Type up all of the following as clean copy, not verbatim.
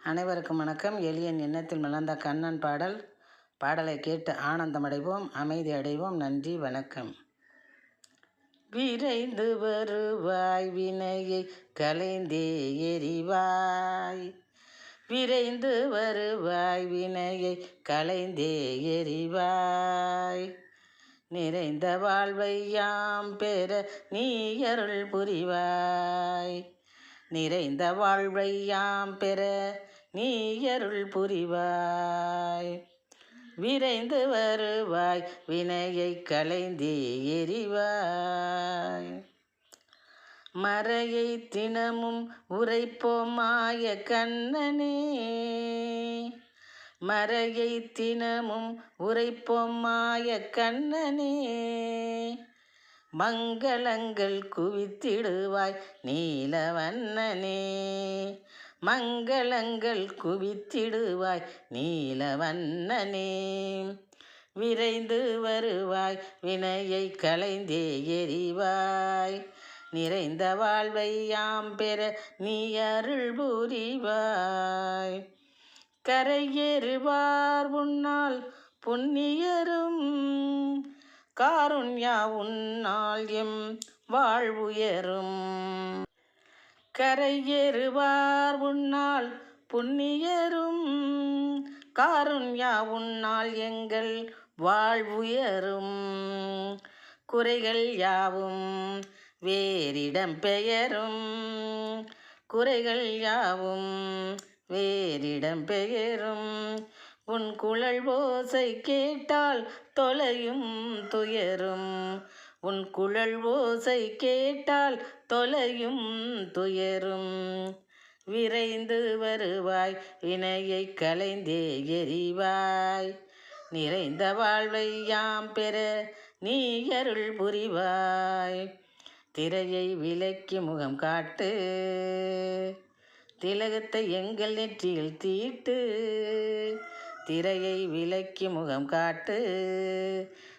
அனைவருக்கும் வணக்கம். எளியன் எண்ணத்தில் மலர்ந்த கண்ணன் பாடலை கேட்டு ஆனந்தமடைவோம், அமைதி அடைவோம். நன்றி, வணக்கம். விரைந்து வருவாய், வினையை கலைந்தே எறிவாய். விரைந்து வருவாய், வினையை கலைந்தே எறிவாய். நிறைந்த வாழ்வை யாம் பெற நீ அருள் புரிவாய். நிறைந்த வாழ்வை யாம் பெற நீ அருள் புரிவாய். விரைந்து வருவாய், வினையை கலைந்தே எறிவாய். மறையை தினமும் உரைப்போம் மாய கண்ணனே. மறையை தினமும் உரைப்போம் மாய கண்ணனே. மங்களங்கள் குவித்திடுவாய் நீலவண்ணனே. மங்களங்கள் குவித்திடுவாய் நீலவண்ணனே. விரைந்து வருவாய், வினையை கலைந்தே எறிவாய். நிறைந்த வாழ்வை யாம் பெற நீ அருள் புரிவாய். கரையேறுவார் உன்னால் புண்ணியரும், காருண்யா உன்னால் எம் வாழ்வுயரும். கரையேறுவார் உன்னால் புண்ணியரும், காருண்யா உன்னால் எங்கள் வாழ்வுயரும். குறைகள் யாவும் வேறிடம் பெயரும். குறைகள் யாவும் வேறிடம் பெயரும். உன் குழல் ஓசை கேட்டால் தொலையும் துயரும். உன் குழல் ஓசை கேட்டால் தொலையும் துயரும். விரைந்து வருவாய், வினையை கலைந்தே எறிவாய். நிறைந்த வாழ்வை யாம் பெற நீ அருள் புரிவாய். திரையை விலக்கி முகம் காட்டு, திலகத்தை எங்கள் நெற்றியில் தீட்டு. திரையை விலக்கி முகம் காட்டு,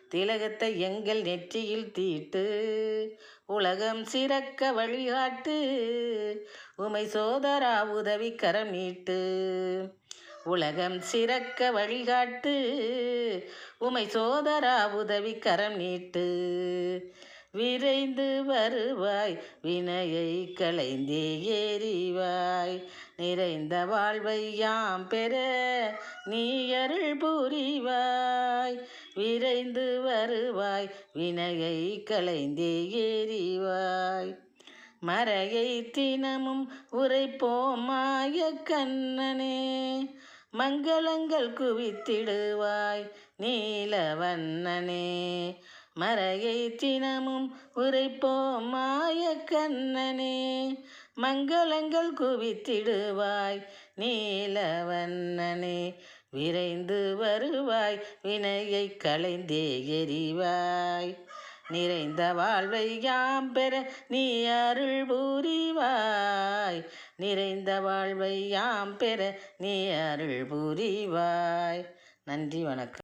திலகத்தை எங்கள் நெற்றியில் தீட்டு. உலகம் சிறக்க வழிகாட்டு, உமை சோதரா உதவி கரம் நீட்டு. உலகம் சிறக்க வழிகாட்டு, உமை சோதரா உதவி கரம் நீட்டு. விரைந்து வருவாய், வினையை கலைந்தே எறிவாய். நிறைந்த வாழ்வை யாம் பெற நீ அருள் புரிவாய். விரைந்து வருவாய், வினையை கலைந்தே எறிவாய். மறையை தினமும் உரைப்போம் மாய கண்ணனே. மங்களங்கள் குவித்திடுவாய் நீலவண்ணனே. மறையை தினமும் உரைப்போம் மாய கண்ணனே. மங்களங்கள் குவித்திடுவாய் நீலவண்ணனே. விரைந்து வருவாய், வினையை கலைந்தே எறிவாய். நிறைந்த வாழ்வை யாம் பெற நீ அருள் புரிவாய். நிறைந்த வாழ்வை யாம் பெற நீ அருள் புரிவாய். நன்றி, வணக்கம்.